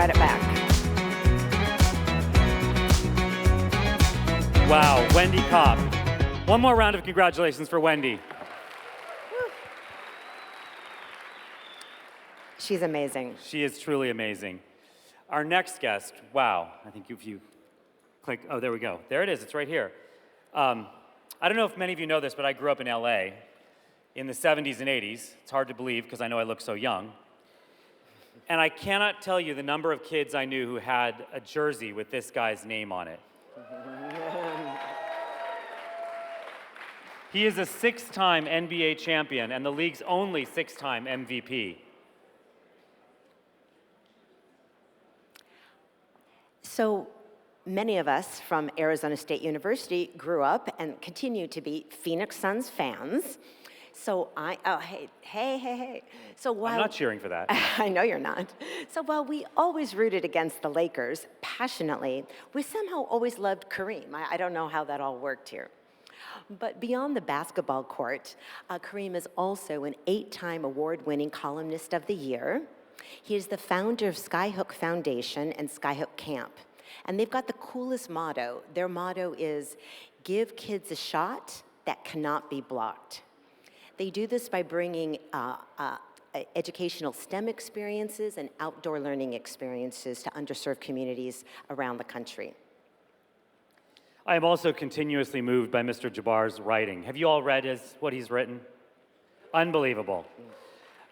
brought it back. Wow, Wendy Kopp. One more round of congratulations for Wendy. She's amazing. She is truly amazing. Our next guest, wow, I think if you click, oh, there we go. There it is, it's right here. I don't know if many of you know this, but I grew up in LA in the 70s and 80s. It's hard to believe because I know I look so young. And I cannot tell you the number of kids I knew who had a jersey with this guy's name on it. He is a 6-time NBA champion and the league's only 6-time MVP. So many of us from Arizona State University grew up and continue to be Phoenix Suns fans. So hey. So while I'm not cheering for that. I know you're not. So while we always rooted against the Lakers passionately, we somehow always loved Kareem. I don't know how that all worked here. But beyond the basketball court, Kareem is also an 8-time award-winning columnist of the year. He is the founder of Skyhook Foundation and Skyhook Camp. And they've got the coolest motto. Their motto is, give kids a shot that cannot be blocked. They do this by bringing educational STEM experiences and outdoor learning experiences to underserved communities around the country. I am also continuously moved by Mr. Jabbar's writing. Have you all read what he's written? Unbelievable.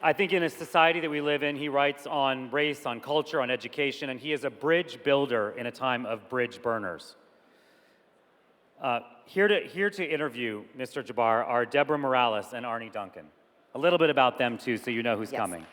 I think in a society that we live in, he writes on race, on culture, on education, and he is a bridge builder in a time of bridge burners. Here to interview Mr. Jabbar are Deborah Morales and Arne Duncan. A little bit about them too, so you know who's coming.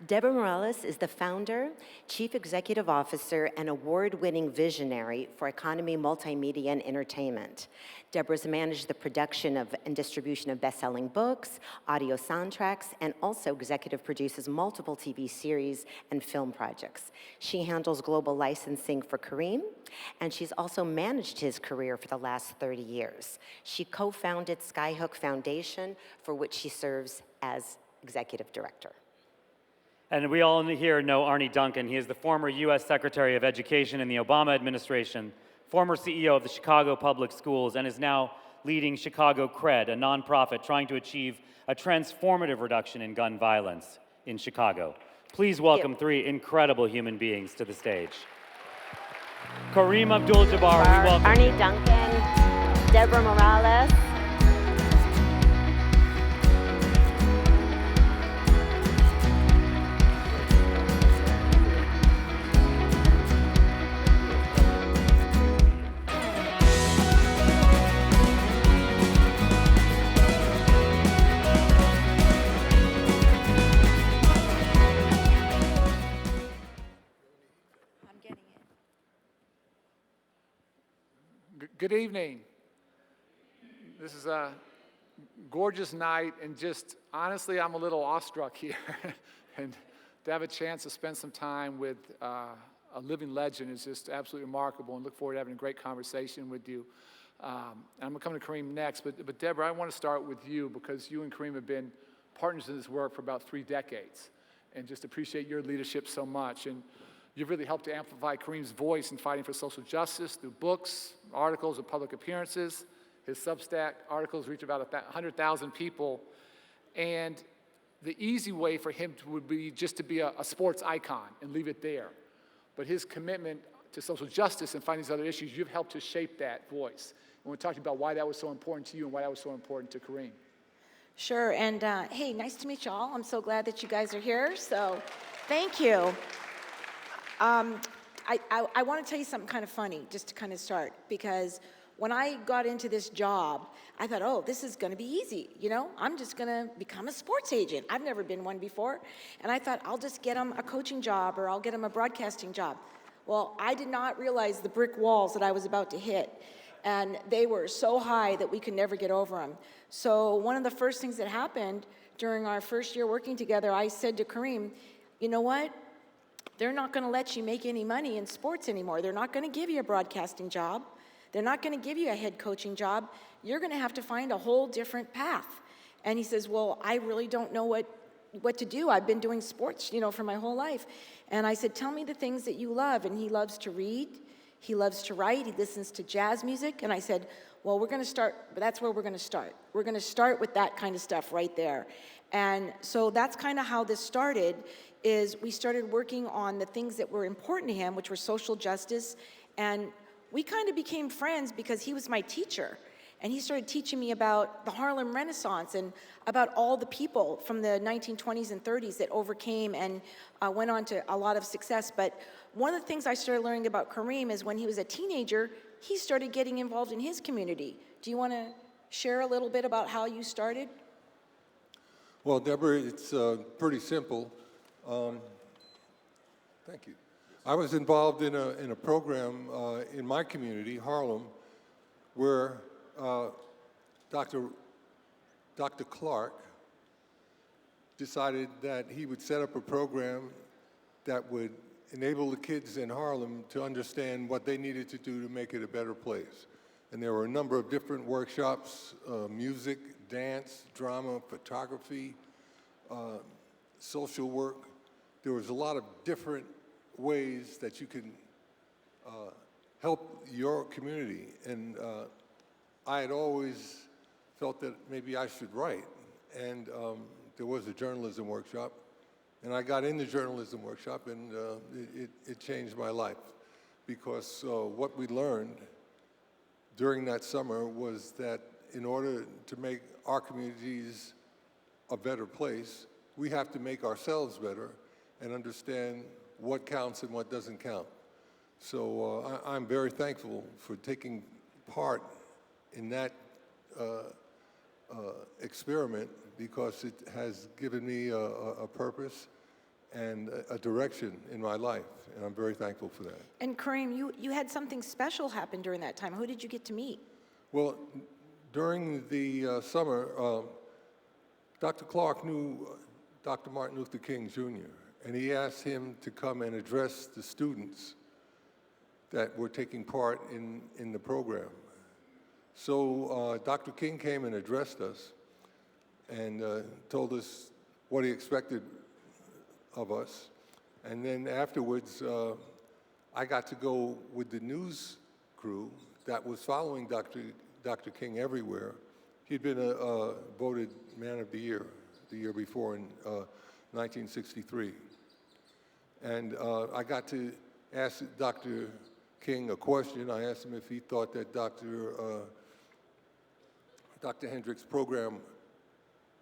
Deborah Morales is the founder, chief executive officer, and award-winning visionary for Economy Multimedia and Entertainment. Deborah's managed the production of and distribution of best-selling books, audio soundtracks, and also executive produces multiple TV series and film projects. She handles global licensing for Kareem, and she's also managed his career for the last 30 years. She co-founded Skyhook Foundation, for which she serves as executive director. And we all here know Arne Duncan. He is the former U.S. Secretary of Education in the Obama administration, former CEO of the Chicago Public Schools, and is now leading Chicago Cred, a nonprofit trying to achieve a transformative reduction in gun violence in Chicago. Please welcome 3 incredible human beings to the stage. Kareem Abdul-Jabbar, we welcome. Arne Duncan, Deborah Morales. Good evening. This is a gorgeous night, and just honestly, I'm a little awestruck here. And to have a chance to spend some time with a living legend is just absolutely remarkable, and look forward to having a great conversation with you. I'm going to come to Kareem next, but Deborah, I want to start with you because you and Kareem have been partners in this work for about 3 decades, and just appreciate your leadership so much. And you've really helped to amplify Kareem's voice in fighting for social justice through books, articles, and public appearances. His Substack articles reach about 100,000 people. And the easy way for him would be just to be a sports icon and leave it there. But his commitment to social justice and fighting these other issues, you've helped to shape that voice. And we're talking about why that was so important to you and why that was so important to Kareem. Sure, and hey, nice to meet you all. I'm so glad that you guys are here, so thank you. I want to tell you something kind of funny, just to kind of start, because when I got into this job, I thought, oh, this is going to be easy. You know, I'm just going to become a sports agent. I've never been one before. And I thought, I'll just get them a coaching job or I'll get them a broadcasting job. Well, I did not realize the brick walls that I was about to hit. And they were so high that we could never get over them. So one of the first things that happened during our first year working together, I said to Kareem, you know what? They're not going to let you make any money in sports anymore. They're not going to give you a broadcasting job. They're not going to give you a head coaching job. You're going to have to find a whole different path. And he says, well, I really don't know what what to do. I've been doing sports, for my whole life. And I said, tell me the things that you love. And he loves to read. He loves to write. He listens to jazz music. And I said, well, we're going to start, but that's where we're going to start. We're going to start with that kind of stuff right there. And so that's kind of how this started, is we started working on the things that were important to him, which were social justice. And we kind of became friends because he was my teacher. And he started teaching me about the Harlem Renaissance and about all the people from the 1920s and 30s that overcame and went on to a lot of success. But one of the things I started learning about Kareem is when he was a teenager, he started getting involved in his community. Do you want to share a little bit about how you started? Well, Deborah, it's pretty simple. Thank you. I was involved in a program in my community, Harlem, where Dr. Clark decided that he would set up a program that would enable the kids in Harlem to understand what they needed to do to make it a better place. And there were a number of different workshops, music, dance, drama, photography, social work. There was a lot of different ways that you can help your community. And I had always felt that maybe I should write. And there was a journalism workshop. And I got in the journalism workshop, and it changed my life. Because what we learned during that summer was that in order to make our communities a better place, we have to make ourselves better and understand what counts and what doesn't count. So I'm very thankful for taking part in that experiment, because it has given me a purpose and a direction in my life, and I'm very thankful for that. And Kareem, you had something special happen during that time. Who did you get to meet? Well, during the summer, Dr. Clark knew Dr. Martin Luther King Jr., and he asked him to come and address the students that were taking part in the program. So Dr. King came and addressed us and told us what he expected of us. And then afterwards, I got to go with the news crew that was following Dr. King everywhere. He'd been voted Man of the year before in 1963. And I got to ask Dr. King a question. I asked him if he thought that Dr. Hendricks' program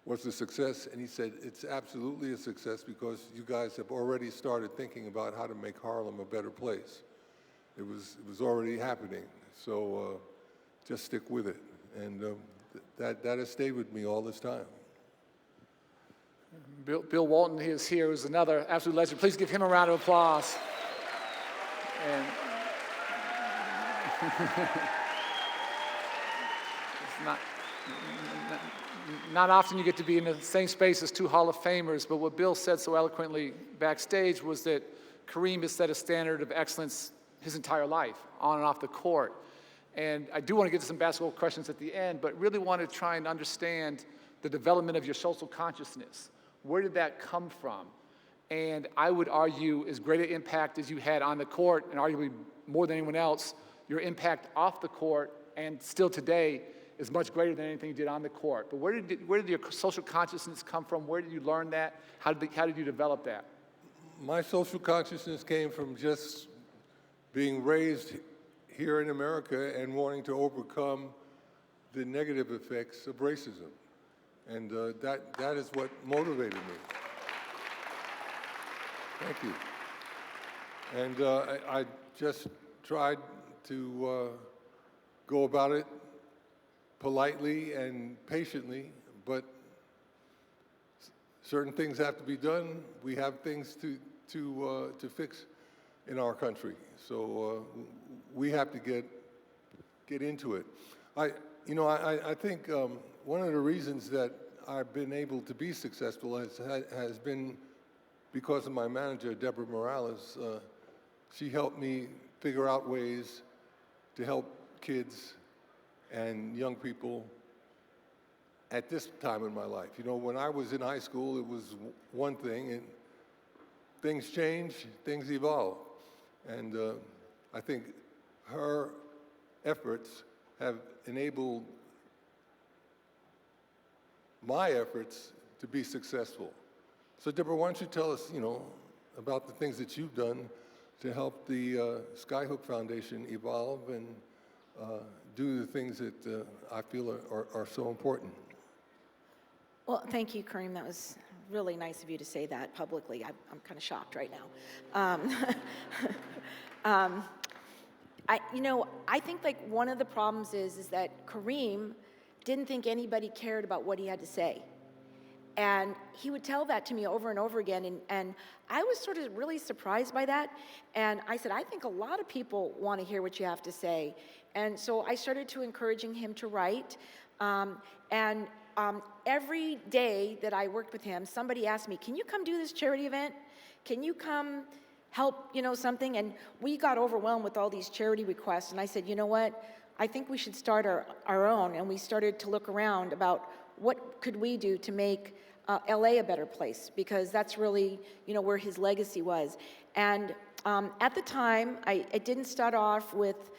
was a success, and he said, it's absolutely a success because you guys have already started thinking about how to make Harlem a better place. It was already happening, so just stick with it. And that has stayed with me all this time. Bill Walton is here, who's another absolute legend. Please give him a round of applause. And it's not often you get to be in the same space as two Hall of Famers, but what Bill said so eloquently backstage was that Kareem has set a standard of excellence his entire life, on and off the court. And I do want to get to some basketball questions at the end, but really want to try and understand the development of your social consciousness. Where did that come from? And I would argue as great an impact as you had on the court, and arguably more than anyone else, your impact off the court, and still today, is much greater than anything you did on the court. But where did your social consciousness come from? Where did you learn that? How did you develop that? My social consciousness came from just being raised here in America and wanting to overcome the negative effects of racism. And that is what motivated me. Thank you. And I just tried to go about it politely and patiently, but certain things have to be done. We have things to fix in our country, so we have to get into it. I think one of the reasons that I've been able to be successful has been because of my manager, Deborah Morales. She helped me figure out ways to help kids and young people at this time in my life. You know, when I was in high school, it was one thing, and things change, things evolve. And I think her efforts have enabled my efforts to be successful. So Deborah, why don't you tell us, you know, about the things that you've done to help the Skyhook Foundation evolve and do the things that I feel are so important. Well, thank you, Kareem. That was really nice of you to say that publicly. I'm kind of shocked right now. I think like one of the problems is that Kareem didn't think anybody cared about what he had to say. And he would tell that to me over and over again, and I was sort of really surprised by that. And I said, I think a lot of people want to hear what you have to say. And so I started to encouraging him to write. Every day that I worked with him, somebody asked me, can you come do this charity event? Can you come help, you know, something? And we got overwhelmed with all these charity requests. And I said, you know what? I think we should start our own. And we started to look around about what could we do to make LA a better place, because that's really, you know, where his legacy was. And at the time, I didn't start off with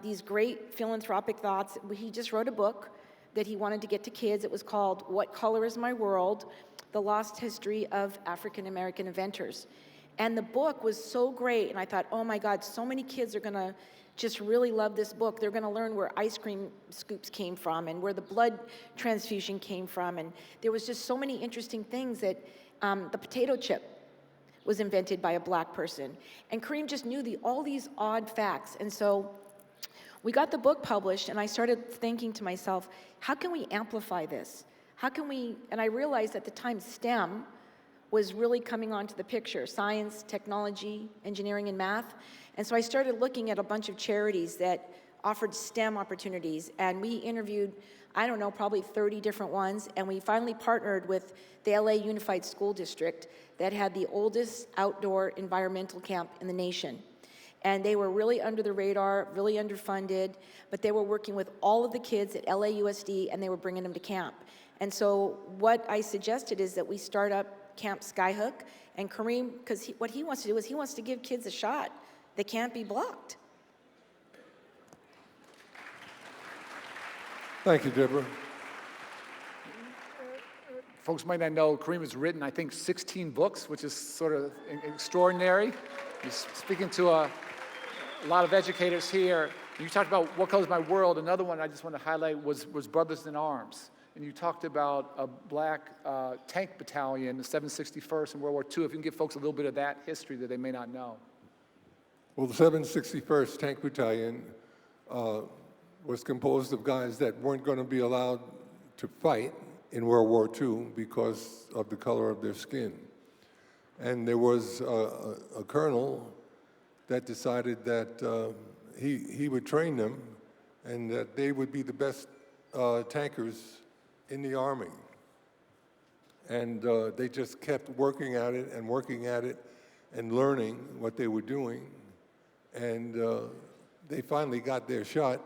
these great philanthropic thoughts. He just wrote a book that he wanted to get to kids. It was called What Color Is My World? The Lost History of African American Inventors. And the book was so great, and I thought, oh my God, so many kids are gonna just really love this book. They're gonna learn where ice cream scoops came from and where the blood transfusion came from. And there was just so many interesting things that the potato chip was invented by a black person. And Kareem just knew all these odd facts. And so we got the book published, and I started thinking to myself, how can we amplify this? How can we, and I realized at the time STEM was really coming onto the picture, science, technology, engineering, and math. And so I started looking at a bunch of charities that offered STEM opportunities, and we interviewed, I don't know, probably 30 different ones, and we finally partnered with the LA Unified School District that had the oldest outdoor environmental camp in the nation. And they were really under the radar, really underfunded, but they were working with all of the kids at LAUSD, and they were bringing them to camp. And so what I suggested is that we start up Camp Skyhook, and Kareem, because what he wants to do is he wants to give kids a shot that can't be blocked. Thank you, Deborah. Folks might not know, Kareem has written, I think, 16 books, which is sort of extraordinary. He's speaking to a lot of educators here. You talked about What Color Is My World. Another one I just want to highlight was Brothers in Arms. And you talked about a black tank battalion, the 761st in World War II. If you can give folks a little bit of that history that they may not know. Well, the 761st Tank Battalion was composed of guys that weren't going to be allowed to fight in World War II because of the color of their skin. And there was a colonel that decided that he would train them and that they would be the best tankers in the Army. And they just kept working at it and learning what they were doing. And they finally got their shot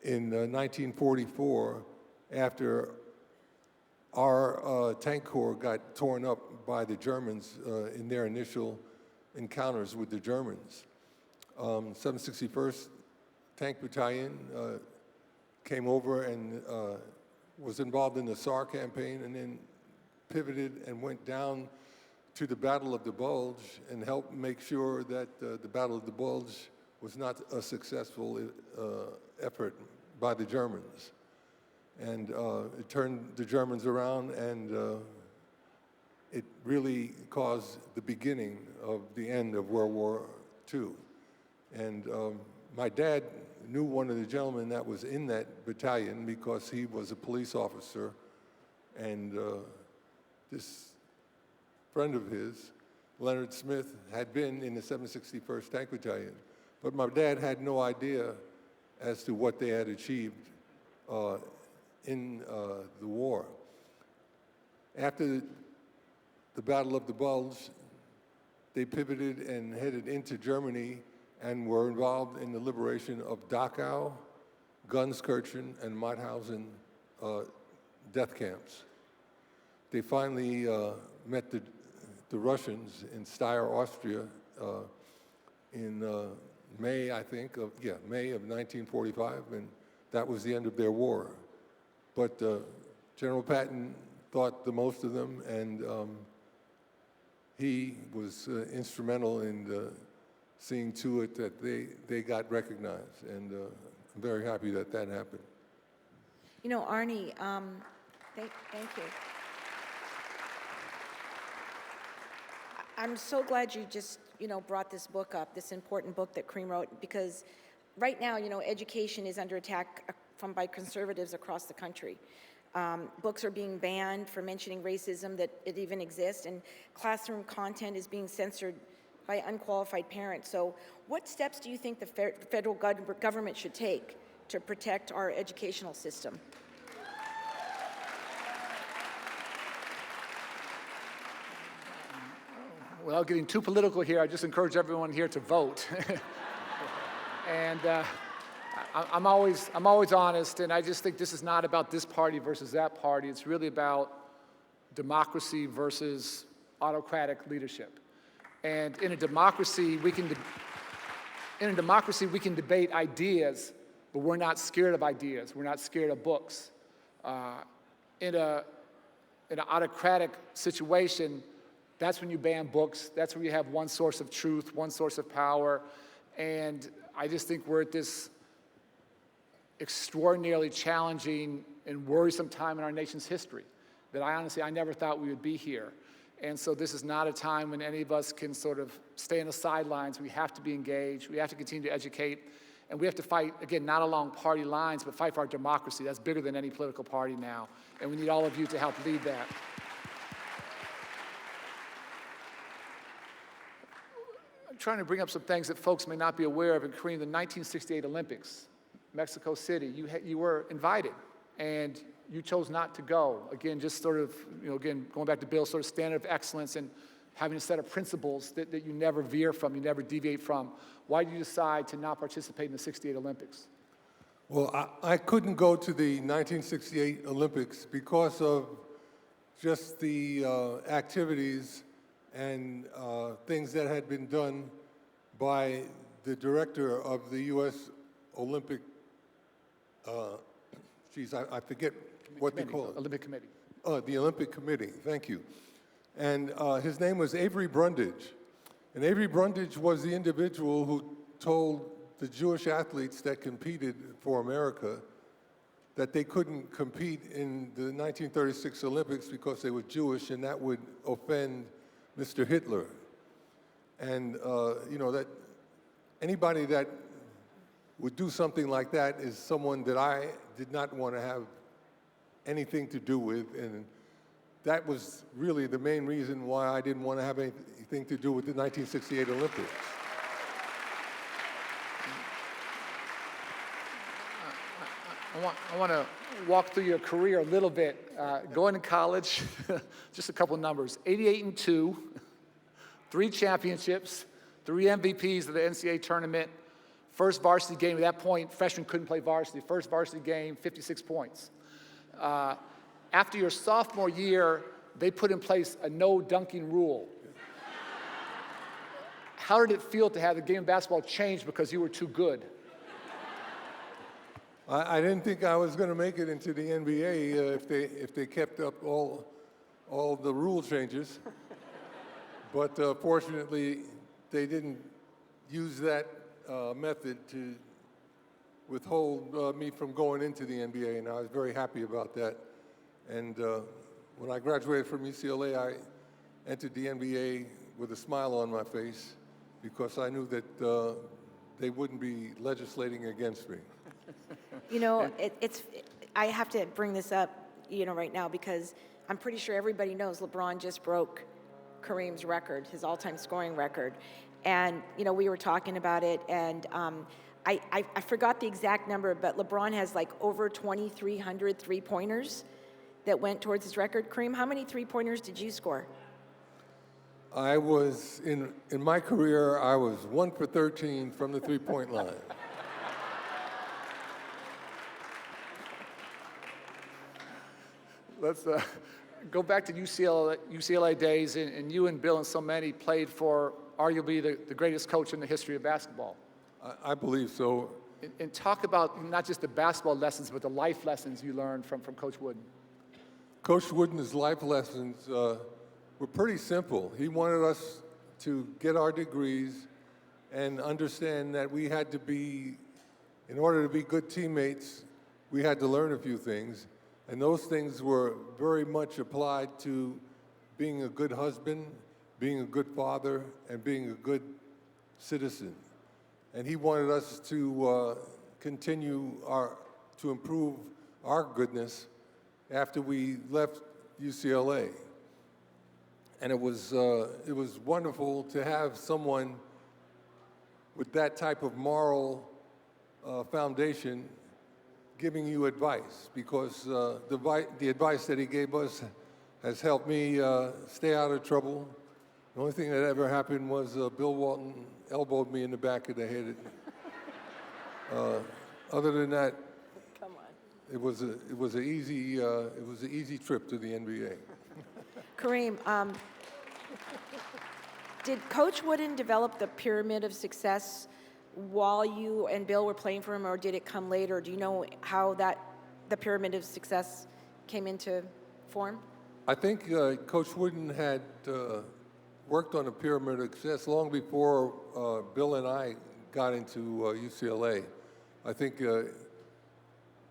in 1944 after our tank corps got torn up by the Germans in their initial encounters with the Germans. 761st Tank Battalion came over and was involved in the SAR campaign, and then pivoted and went down to the Battle of the Bulge and helped make sure that the Battle of the Bulge was not a successful effort by the Germans. And it turned the Germans around, and it really caused the beginning of the end of World War II. And my dad knew one of the gentlemen that was in that battalion because he was a police officer, and this friend of his, Leonard Smith, had been in the 761st Tank Battalion. But my dad had no idea as to what they had achieved in the war. After the Battle of the Bulge, they pivoted and headed into Germany and were involved in the liberation of Dachau, Gunskirchen, and Mauthausen death camps. They finally met the Russians in Steyr, Austria, in May, I think, May of 1945, and that was the end of their war. But General Patton thought the most of them, and he was instrumental in seeing to it that they got recognized, and I'm very happy that that happened. You know, Arne, thank you. I'm so glad you just, brought this book up, this important book that Kareem wrote, because right now, education is under attack by conservatives across the country. Books are being banned for mentioning racism, that it even exists, and classroom content is being censored by unqualified parents. So what steps do you think the federal government should take to protect our educational system? Without getting too political here, I just encourage everyone here to vote. And I'm always honest, and I just think this is not about this party versus that party. It's really about democracy versus autocratic leadership. And in a democracy, we can debate ideas, but we're not scared of ideas. We're not scared of books. In an autocratic situation, that's when you ban books. That's where you have one source of truth, one source of power. And I just think we're at this extraordinarily challenging and worrisome time in our nation's history that I never thought we would be here. And so this is not a time when any of us can sort of stay on the sidelines. We have to be engaged. We have to continue to educate. And we have to fight, again, not along party lines, but fight for our democracy. That's bigger than any political party now. And we need all of you to help lead that. I'm trying to bring up some things that folks may not be aware of. In Kareem, the 1968 Olympics, Mexico City, you were invited, and you chose not to go. Again, just sort of, again, going back to Bill's sort of standard of excellence and having a set of principles that you never veer from, you never deviate from. Why did you decide to not participate in the 68 Olympics? Well, I couldn't go to the 1968 Olympics because of just the activities and things that had been done by the director of the U.S. Olympic, I forget what they call it. Olympic Committee. The Olympic Committee, thank you. And his name was Avery Brundage. And Avery Brundage was the individual who told the Jewish athletes that competed for America that they couldn't compete in the 1936 Olympics because they were Jewish, and that would offend Mr. Hitler. And that anybody that would do something like that is someone that I did not want to have anything to do with, and that was really the main reason why I didn't want to have anything to do with the 1968 Olympics. I want to walk through your career a little bit. Going to college, just a couple numbers: 88-2, 3 championships, 3 MVPs of the NCAA tournament. First varsity game, at that point, freshmen couldn't play varsity. First varsity game, 56 points. After your sophomore year, they put in place a no dunking rule. How did it feel to have the game of basketball change because you were too good? I didn't think I was going to make it into the NBA if they kept up all the rule changes. But fortunately, they didn't use that method to withhold me from going into the NBA, and I was very happy about that. And when I graduated from UCLA, I entered the NBA with a smile on my face because I knew that they wouldn't be legislating against me. I have to bring this up, right now, because I'm pretty sure everybody knows LeBron just broke Kareem's record, his all-time scoring record. And, we were talking about it, and I forgot the exact number, but LeBron has like over 2,300 three-pointers that went towards his record. Kareem, how many three-pointers did you score? I was, in my career, I was 1 for 13 from the three-point line. let's go back to UCLA days, and you and Bill and so many played for arguably the greatest coach in the history of basketball. I believe so. And talk about not just the basketball lessons, but the life lessons you learned from Coach Wooden. Coach Wooden's life lessons were pretty simple. He wanted us to get our degrees and understand that we had to be, in order to be good teammates, we had to learn a few things. And those things were very much applied to being a good husband, being a good father, and being a good citizen. And he wanted us to continue to improve our goodness after we left UCLA. And it was wonderful to have someone with that type of moral foundation giving you advice, because the advice that he gave us has helped me stay out of trouble. The only thing that ever happened was Bill Walton elbowed me in the back of the head. Other than that, Come on. it was an easy trip to the NBA. Kareem, did Coach Wooden develop the pyramid of success while you and Bill were playing for him, or did it come later? Do you know how the pyramid of success came into form? I think Coach Wooden had worked on a pyramid of success long before Bill and I got into UCLA. I think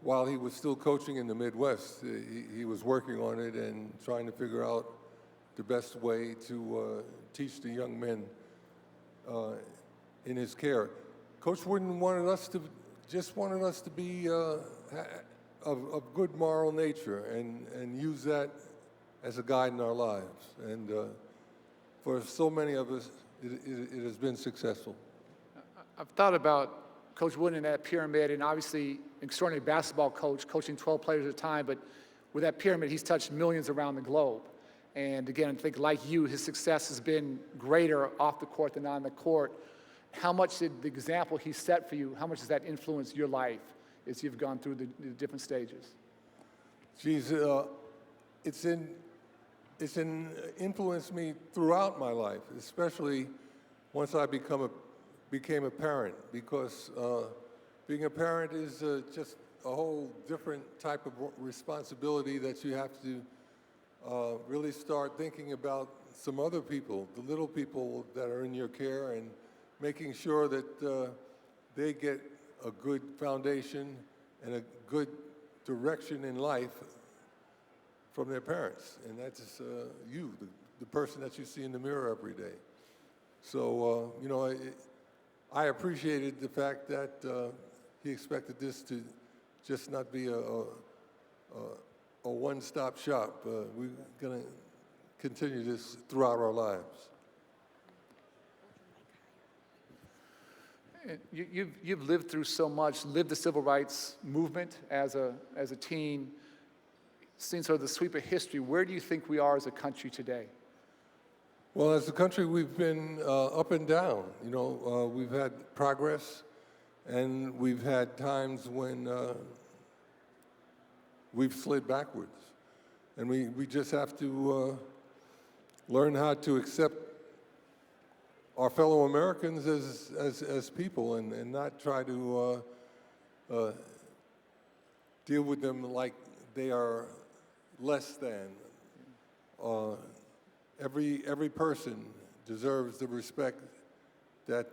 while he was still coaching in the Midwest, he was working on it and trying to figure out the best way to teach the young men in his care. Coach Wooden wanted us to be of good moral nature and use that as a guide in our lives. And for so many of us, it has been successful. I've thought about Coach Wooden in that pyramid, and obviously extraordinary basketball coach, coaching 12 players at a time, but with that pyramid, he's touched millions around the globe. And again, I think like you, his success has been greater off the court than on the court. How much did the example he set for you, how much does that influence your life as you've gone through the different stages? Geez, it's influenced me throughout my life, especially once I became a parent, because being a parent is just a whole different type of responsibility that you have to really start thinking about some other people, the little people that are in your care, and making sure that they get a good foundation and a good direction in life from their parents. And that's you, the person that you see in the mirror every day. So, I appreciated the fact that he expected this to just not be a one-stop shop. We're going to continue this throughout our lives. You've lived through so much, lived the civil rights movement as a teen, seen sort of the sweep of history. Where do you think we are as a country today? Well, as a country, we've been up and down. We've had progress, and we've had times when we've slid backwards. And we just have to learn how to accept our fellow Americans as people, and not try to deal with them like they are less than. Every person deserves the respect that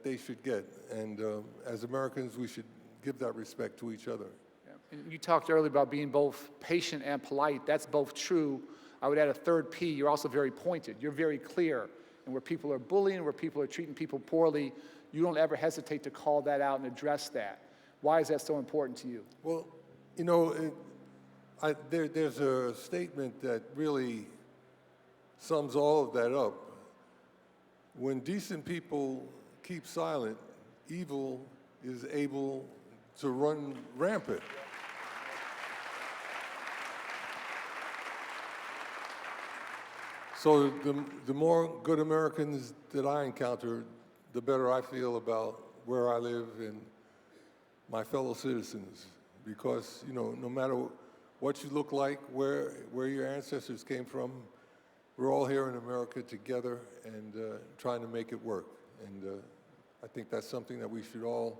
they should get, and as Americans, we should give that respect to each other. Yeah. And you talked earlier about being both patient and polite. That's both true. I would add a third P. You're also very pointed. You're very clear. And where people are bullying, where people are treating people poorly, you don't ever hesitate to call that out and address that. Why is that so important to you? Well, there's a statement that really sums all of that up. When decent people keep silent, evil is able to run rampant. So the more good Americans that I encounter, the better I feel about where I live and my fellow citizens. Because, no matter what you look like, where your ancestors came from. We're all here in America together and trying to make it work. And I think that's something that we should all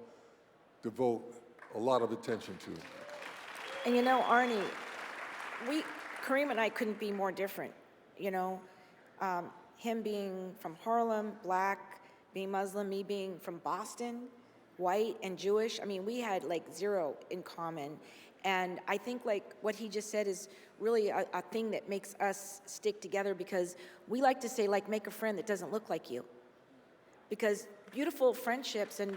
devote a lot of attention to. And you know, Arne, Kareem and I couldn't be more different. You know, him being from Harlem, black, being Muslim, me being from Boston, white and Jewish. I mean, we had like zero in common. And I think like what he just said is really a thing that makes us stick together, because we like to say, like, make a friend that doesn't look like you. Because beautiful friendships and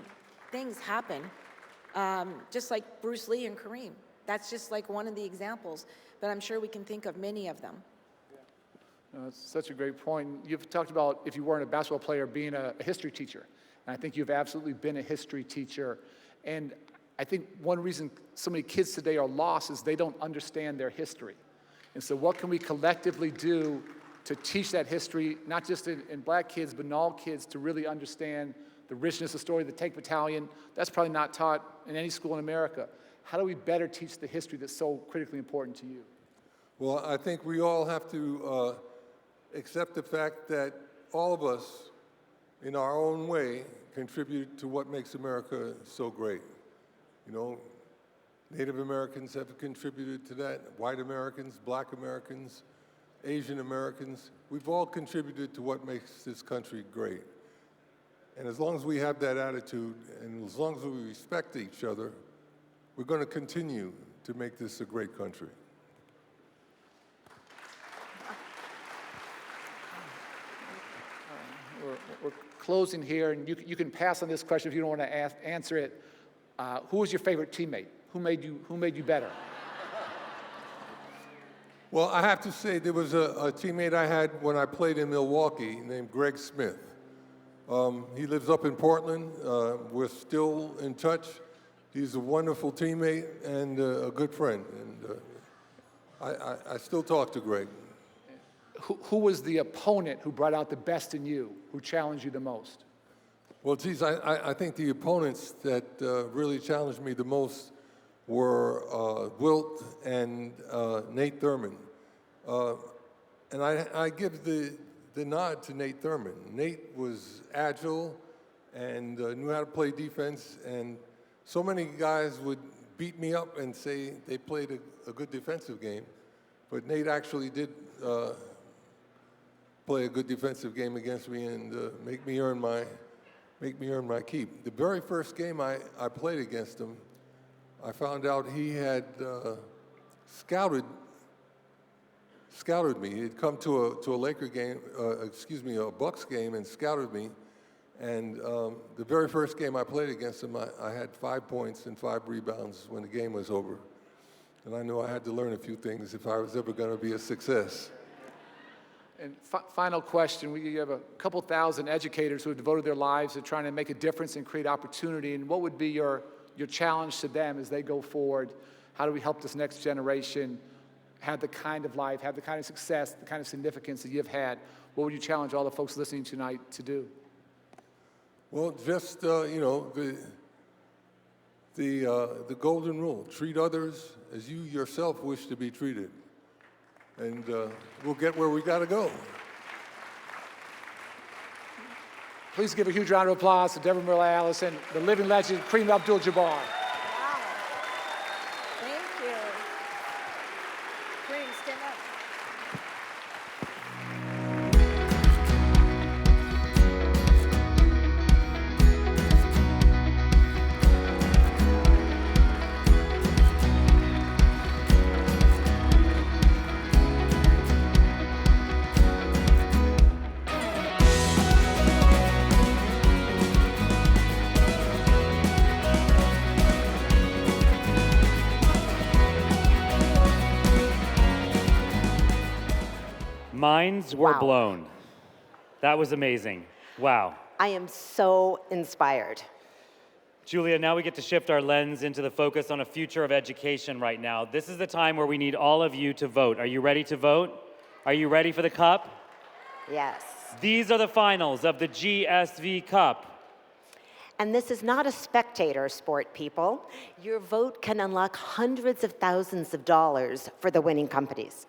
things happen, just like Bruce Lee and Kareem. That's just like one of the examples, but I'm sure we can think of many of them. That's such a great point. You've talked about, if you weren't a basketball player, being a history teacher. And I think you've absolutely been a history teacher. And I think one reason so many kids today are lost is they don't understand their history. And so what can we collectively do to teach that history, not just in black kids, but in all kids, to really understand the richness of the story of the Tank Battalion? That's probably not taught in any school in America. How do we better teach the history that's so critically important to you? Well, I think we all have to accept the fact that all of us, in our own way, contribute to what makes America so great. You know, Native Americans have contributed to that, white Americans, black Americans, Asian Americans. We've all contributed to what makes this country great. And as long as we have that attitude, and as long as we respect each other, we're going to continue to make this a great country. We're closing here, and you can pass on this question if you don't want to answer it. Who was your favorite teammate? Who made you better? Well, I have to say there was a teammate I had when I played in Milwaukee named Greg Smith. He lives up in Portland. We're still in touch. He's a wonderful teammate and a good friend. And I still talk to Greg. Who was the opponent who brought out the best in you, who challenged you the most? Well, geez, I think the opponents that really challenged me the most were Wilt and Nate Thurman. And I give the nod to Nate Thurman. Nate was agile and knew how to play defense, and so many guys would beat me up and say they played a good defensive game, but Nate actually did play a good defensive game against me and make me earn my keep. The very first game I played against him, I found out he had scouted me. He'd come to a Laker game, a Bucks game, and scouted me. And the very first game I played against him, I had 5 points and 5 rebounds when the game was over. And I knew I had to learn a few things if I was ever going to be a success. And final question, we have a couple thousand educators who have devoted their lives to trying to make a difference and create opportunity. And what would be your challenge to them as they go forward? How do we help this next generation have the kind of life, have the kind of success, the kind of significance that you've had? What would you challenge all the folks listening tonight to do? Well, just, you know, the golden rule, treat others as you yourself wish to be treated. And we'll get where we got to go. Please give a huge round of applause to Deborah Morales and the living legend, Kareem Abdul-Jabbar. Wow. Thank you. Kareem, stand up. Minds were Wow. blown. That was amazing. Wow. I am so inspired. Julia, now we get to shift our lens into the focus on a future of education right now. This is the time where we need all of you to vote. Are you ready to vote? Are you ready for the cup? Yes. These are the finals of the GSV Cup. And this is not a spectator sport, people. Your vote can unlock hundreds of thousands of dollars for the winning companies.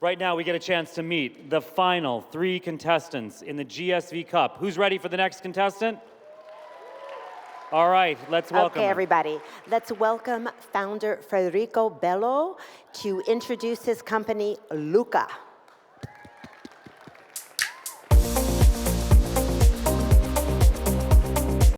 Right now, we get a chance to meet the final 3 contestants in the GSV Cup. Who's ready for the next contestant? All right, let's welcome Okay, him. everybody. Let's welcome founder Federico Bello to introduce his company, Luca.